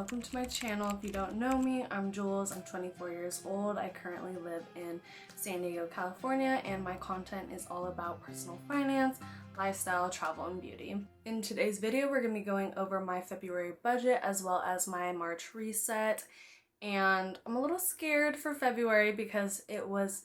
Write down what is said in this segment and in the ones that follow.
welcome to my channel. If you don't know me, I'm Jules. I'm 24 years old. I currently live in San Diego, California, and my content is all about personal finance, lifestyle, travel, and beauty. In today's video, we're going to be going over my February budget as well as my March reset. And I'm a little scared for February because it was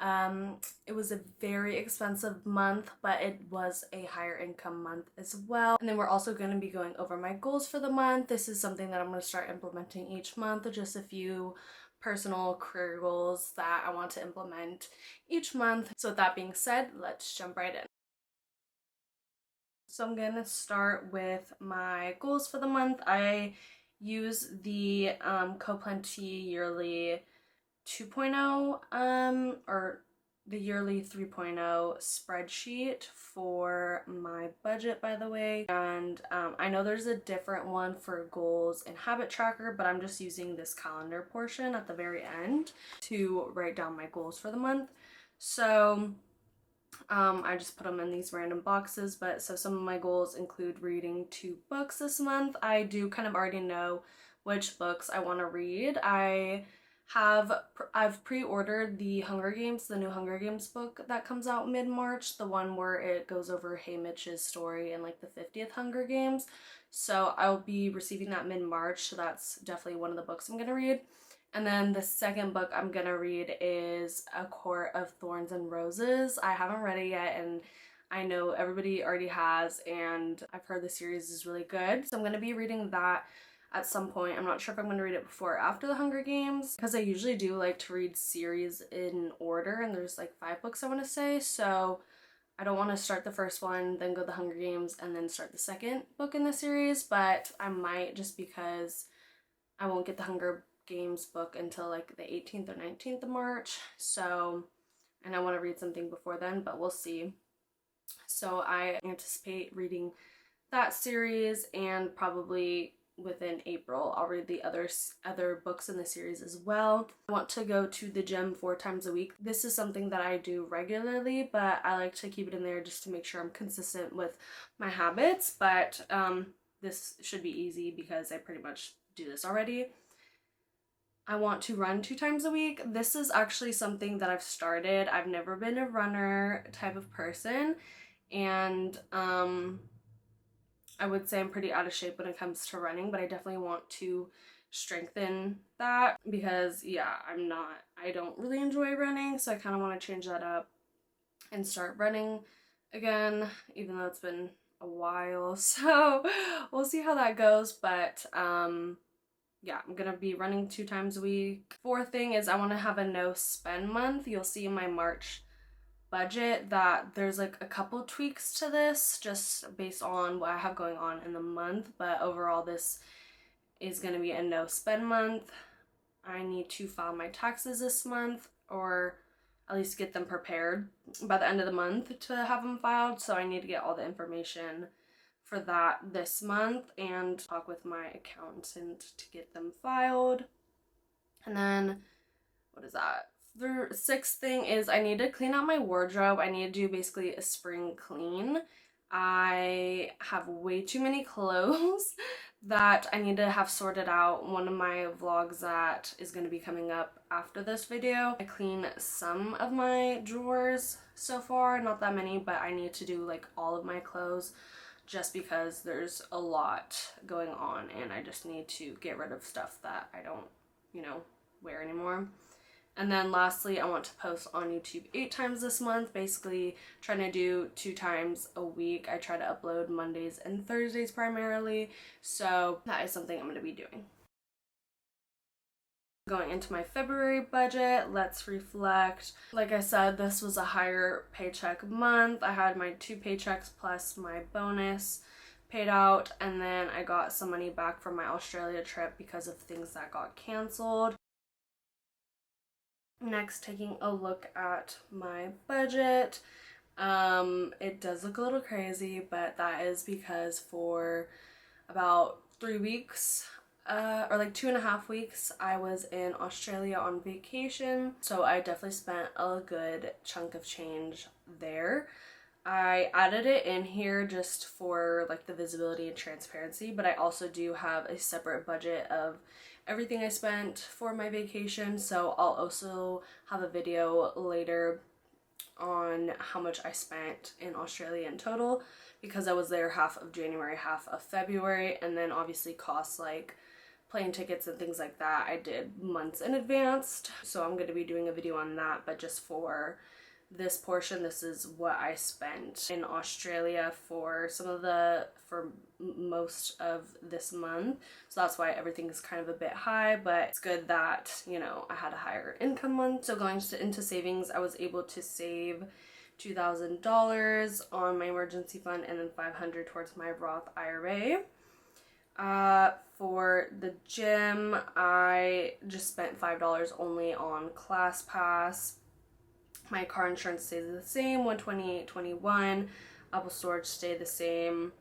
a very expensive month, but it was a higher income month as well. And then we're also going to be going over my goals for the month. This is something that I'm going to start implementing each month, just a few personal career goals that I want to implement each month. So with that being said, let's jump right in. So I'm going to start with my goals for the month. I use the CoPlenty yearly 2.0 or the yearly 3.0 spreadsheet for my budget, by the way. And I know there's a different one for goals and habit tracker, but I'm just using this calendar portion at the very end to write down my goals for the month. So I just put them in these random boxes, but so some of my goals include reading 2 books this month. I do kind of already know which books I want to read. I've pre-ordered the Hunger Games, the new Hunger Games book that comes out mid-March, the one where it goes over Haymitch's story in like the 50th Hunger Games. So I'll be receiving that mid-March, so that's definitely one of the books I'm gonna read. And then the second book I'm gonna read is A Court of Thorns and Roses. I haven't read it yet, and I know everybody already has, and I've heard the series is really good. So I'm gonna be reading that at some point. I'm not sure if I'm going to read it before or after the Hunger Games, because I usually do like to read series in order, and there's like 5 books I want to say, so I don't want to start the first one, then go to the Hunger Games, and then start the second book in the series, but I might, just because I won't get the Hunger Games book until like the 18th or 19th of March, so, and I want to read something before then, but we'll see. So I anticipate reading that series, and probably within April I'll read the other books in the series as well. I want to go to the gym 4 times a week. This is something that I do regularly, but I like to keep it in there just to make sure I'm consistent with my habits, but this should be easy because I pretty much do this already. I want to run 2 times a week. This is actually something that I've started. I've never been a runner type of person, and I would say I'm pretty out of shape when it comes to running, but I definitely want to strengthen that because, yeah, I don't really enjoy running, so I kind of want to change that up and start running again, even though it's been a while, so we'll see how that goes, but yeah, I'm gonna be running 2 times a week. 4th thing is I want to have a no spend month. You'll see in my March budget that there's like a couple tweaks to this just based on what I have going on in the month, but overall this is going to be a no spend month. I need to file my taxes this month, or at least get them prepared by the end of the month to have them filed, so I need to get all the information for that this month and talk with my accountant to get them filed. And then what is that? The 6th thing is I need to clean out my wardrobe. I need to do basically a spring clean. I have way too many clothes that I need to have sorted out. One of my vlogs that is going to be coming up after this video, I clean some of my drawers so far, not that many, but I need to do like all of my clothes just because there's a lot going on and I just need to get rid of stuff that I don't, wear anymore. And then lastly, I want to post on YouTube 8 times this month, basically trying to do 2 times a week. I try to upload Mondays and Thursdays primarily, so that is something I'm going to be doing. Going into my February budget, let's reflect. Like I said, this was a higher paycheck month. I had my 2 paychecks plus my bonus paid out, and then I got some money back from my Australia trip because of things that got canceled. Next, taking a look at my budget. It does look a little crazy, but that is because for about 3 weeks, or like 2.5 weeks, I was in Australia on vacation, so I definitely spent a good chunk of change there. I added it in here just for like the visibility and transparency, but I also do have a separate budget of everything I spent for my vacation, so I'll also have a video later on how much I spent in Australia in total, because I was there half of January, half of February, and then obviously costs like plane tickets and things like that I did months in advance. So I'm going to be doing a video on that, but just for this portion, this is what I spent in Australia for most of this month. So that's why everything is kind of a bit high, but it's good that, you know, I had a higher income month. So going into savings, I was able to save $2,000 on my emergency fund and then $500 towards my Roth IRA. For the gym, I just spent $5 only on ClassPass. My car insurance stays the same, $128.21. Apple Storage stayed the same.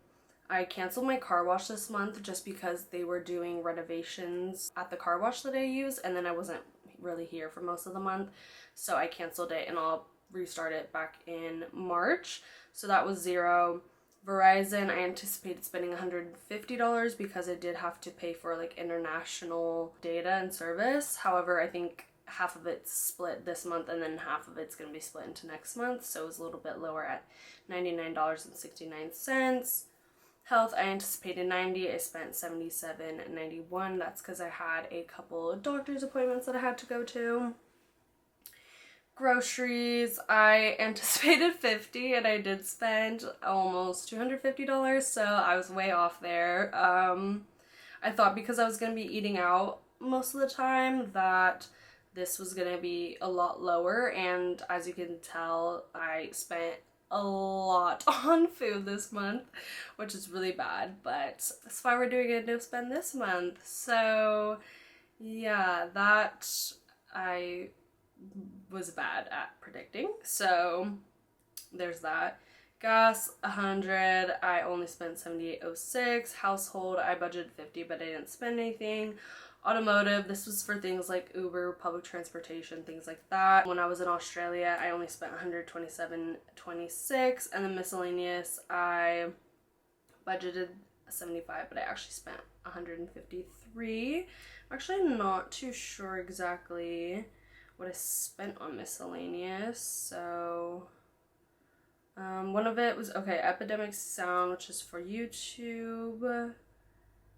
I canceled my car wash this month just because they were doing renovations at the car wash that I use, and then I wasn't really here for most of the month, so I canceled it and I'll restart it back in March. So that was $0. Verizon, I anticipated spending $150 because I did have to pay for like international data and service. However, I think half of it's split this month and then half of it's going to be split into next month, so it was a little bit lower at $99.69. Health, I anticipated $90. I spent $77.91. That's because I had a couple of doctor's appointments that I had to go to. Groceries, I anticipated $50 and I did spend almost $250, so I was way off there. I thought because I was going to be eating out most of the time that this was going to be a lot lower, and as you can tell, I spent a lot on food this month, which is really bad, but that's why we're doing a no spend this month. So yeah, that I was bad at predicting, so there's that. Gas, $100. I only spent $78.06. Household, I budgeted $50, but I didn't spend anything. Automotive, this was for things like Uber, public transportation, things like that. When I was in Australia, I only spent $127.26, and then miscellaneous, I budgeted $75, but I actually spent $153. I'm actually not too sure exactly what I spent on miscellaneous, so one of it was, okay, Epidemic Sound, which is for YouTube.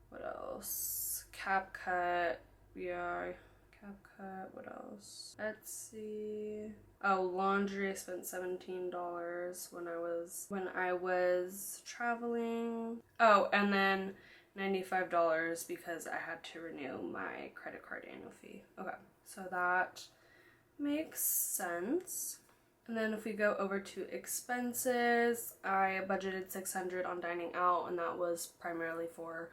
What else? CapCut, CapCut, what else? Etsy. Oh, laundry, I spent $17 when I was traveling. Oh, and then $95 because I had to renew my credit card annual fee. Okay, so that makes sense. And then if we go over to expenses, I budgeted $600 on dining out, and that was primarily for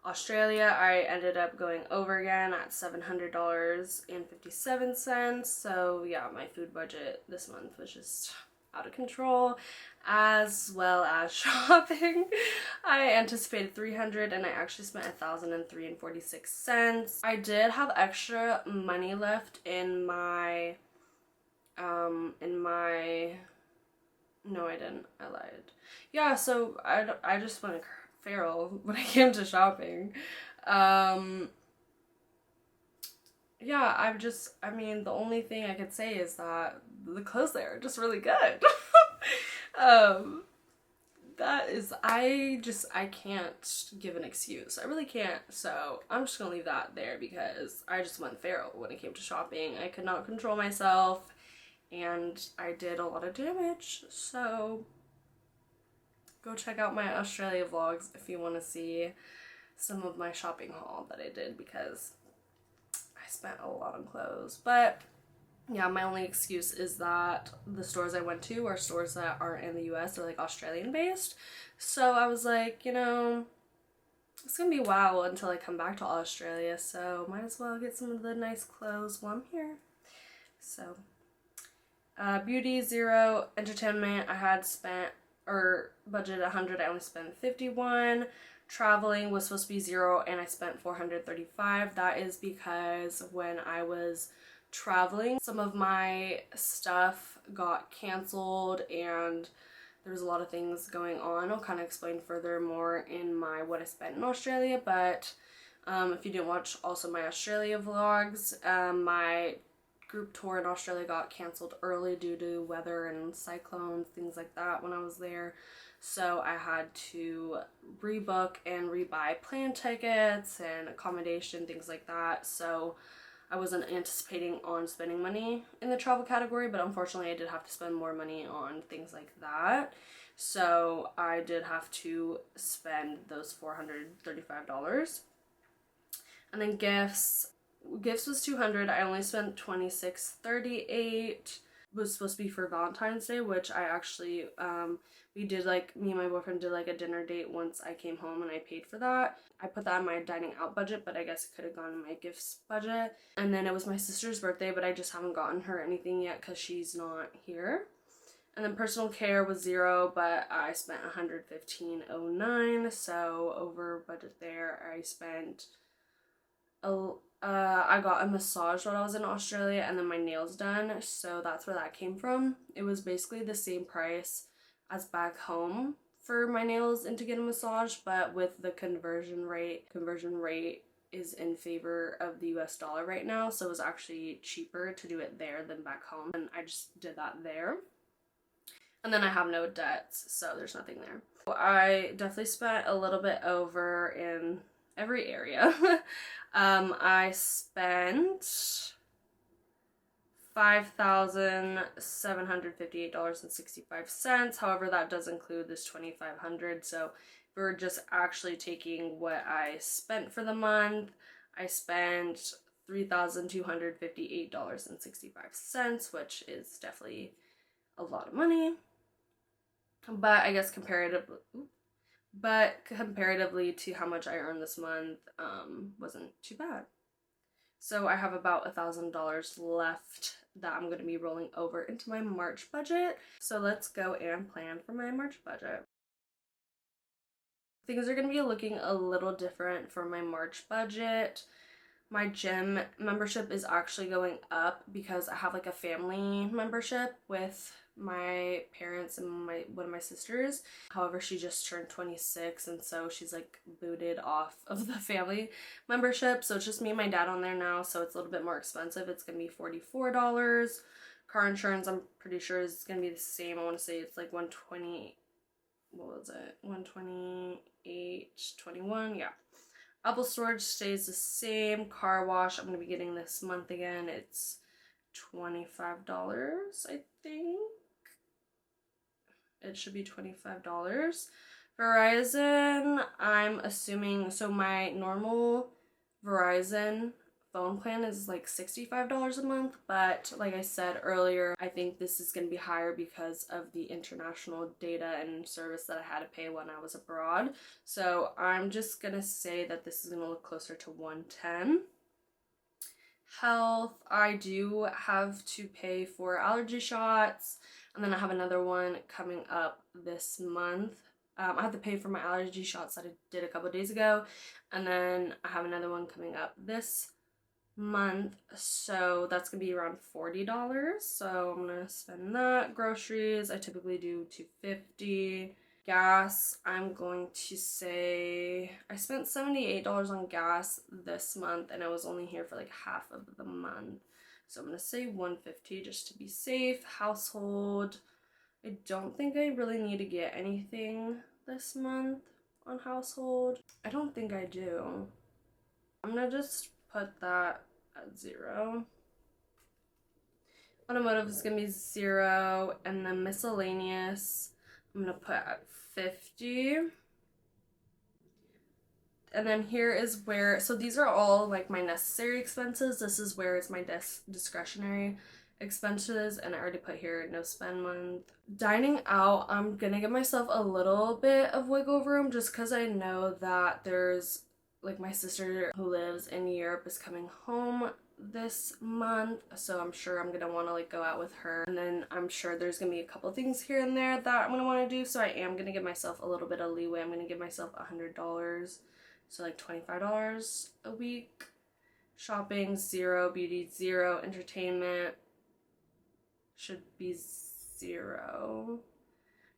Australia. I ended up going over again at $700.57. So yeah, my food budget this month was just out of control, as well as shopping. I anticipated $300 and I actually spent $1,003.46. I did have extra money left in my no, I didn't. I lied. Yeah, so I just went feral when I came to shopping. Yeah, I mean, the only thing I could say is that the clothes there are just really good. I can't give an excuse. I really can't. So I'm just gonna leave that there because I just went feral when it came to shopping. I could not control myself and I did a lot of damage. So go check out my Australia vlogs if you want to see some of my shopping haul that I did, because I spent a lot on clothes. But yeah, my only excuse is that the stores I went to are stores that aren't in the US, they're like Australian based. So I was like, you know, it's gonna be a while until I come back to Australia, so might as well get some of the nice clothes while I'm here. So beauty, $0. Entertainment, I had spent or budgeted $100, I only spent $51. Traveling was supposed to be $0 and I spent $435. That is because when I was traveling, some of my stuff got canceled and there was a lot of things going on. I'll kind of explain further more in my what I spent in Australia, but if you didn't watch also my Australia vlogs, my group tour in Australia got canceled early due to weather and cyclones, things like that when I was there. So I had to rebook and rebuy plane tickets and accommodation, things like that. So I wasn't anticipating on spending money in the travel category, but unfortunately I did have to spend more money on things like that. So I did have to spend those $435. And then gifts was $200. I only spent $26.38. It was supposed to be for Valentine's Day, which I actually we did, like, me and my boyfriend did like a dinner date once I came home, and I paid for that. I put that in my dining out budget, but I guess it could have gone in my gifts budget. And then it was my sister's birthday, but I just haven't gotten her anything yet because she's not here. And then personal care was $0, but I spent $115.09, so over budget there. I spent I got a massage while I was in Australia, and then my nails done, so that's where that came from. It was basically the same price as back home for my nails and to get a massage, but with the conversion rate is in favor of the US dollar right now, so it was actually cheaper to do it there than back home, and I just did that there. And then I have no debts, so there's nothing there. I definitely spent a little bit over in every area. I spent $5,758.65. However, that does include this $2,500. So if we're just actually taking what I spent for the month, I spent $3,258.65, which is definitely a lot of money. But I guess comparatively to how much I earned this month, wasn't too bad. So I have about $1,000 left that I'm going to be rolling over into my March budget. So let's go and plan for my March budget. Things are going to be looking a little different for my March budget. My gym membership is actually going up because I have like a family membership with my parents and one of my sisters. However, she just turned 26, and so she's like booted off of the family membership, so it's just me and my dad on there now, so it's a little bit more expensive. It's gonna be $44. Car insurance, I'm pretty sure, is gonna be the same. I want to say it's like 120, what was it, 128.21. Yeah. Apple storage stays the same. Car wash, I'm gonna be getting this month again. It's $25, I think. It should be $25. Verizon, I'm assuming, so my normal Verizon phone plan is like $65 a month, but like I said earlier, I think this is going to be higher because of the international data and service that I had to pay when I was abroad. So I'm just going to say that this is going to look closer to $110. Health, I do have to pay for allergy shots, and then I have another one coming up this month. I have to pay for my allergy shots that I did a couple days ago, and then I have another one coming up this month, so that's gonna be around $40. So I'm gonna spend that. Groceries, I typically do $250. Gas, I'm going to say I spent $78 on gas this month, and I was only here for like half of the month, so I'm gonna say $150 just to be safe. Household, I don't think I really need to get anything this month on household. I don't think I do. I'm gonna just put that at $0. Automotive is gonna be $0, and then miscellaneous I'm gonna put at $50. And then here is where, so these are all like my necessary expenses. This is where it's my discretionary expenses, and I already put here no spend month. Dining out, I'm gonna give myself a little bit of wiggle room just because I know that there's like my sister who lives in Europe is coming home this month, so I'm sure I'm gonna want to like go out with her, and then I'm sure there's gonna be a couple things here and there that I'm gonna want to do, so I am gonna give myself a little bit of leeway. I'm gonna give myself $100, so like $25 a week. Shopping $0, beauty $0, entertainment should be $0.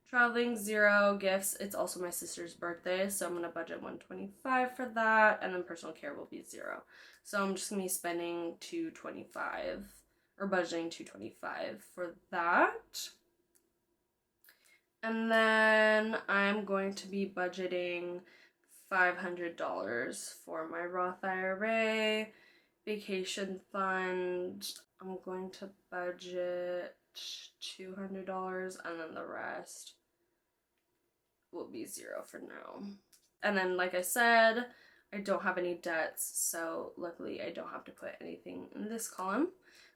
Traveling, 0. Gifts, it's also my sister's birthday, so I'm gonna budget $125 for that, and then personal care will be 0. So I'm just gonna be spending $225 or budgeting $225 for that. And then I'm going to be budgeting $500 for my Roth IRA, vacation fund. I'm going to budget $200, and then the rest will be 0 for now. And then, like I said, I don't have any debts, so luckily I don't have to put anything in this column.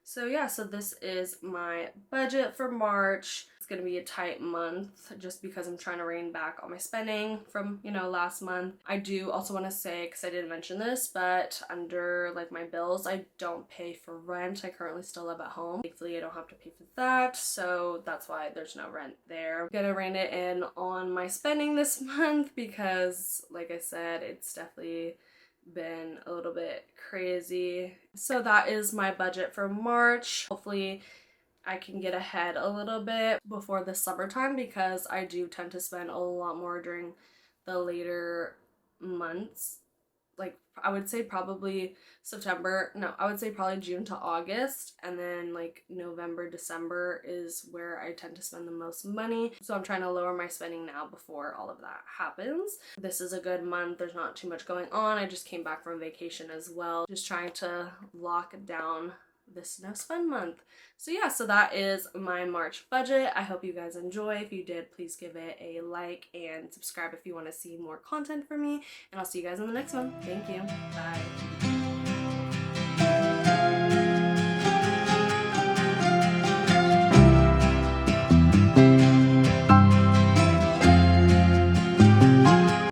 So yeah, so this is my budget for March. It's gonna be a tight month just because I'm trying to rein back on my spending from, last month. I do also want to say, because I didn't mention this, but under like my bills, I don't pay for rent. I currently still live at home. Thankfully, I don't have to pay for that, so that's why there's no rent there. I'm gonna rein it in on my spending this month because, like I said, it's definitely been a little bit crazy. So that is my budget for March. Hopefully I can get ahead a little bit before the summertime because I do tend to spend a lot more during the later months. Like, I would say probably probably June to August, and then like November, December is where I tend to spend the most money. So I'm trying to lower my spending now before all of that happens. This is a good month. There's not too much going on. I just came back from vacation as well. Just trying to lock down this no spend month. So yeah, so that is my March budget. I hope you guys enjoy. If you did, please give it a like and subscribe if you want to see more content from me, and I'll see you guys in the next one. Thank you. Bye.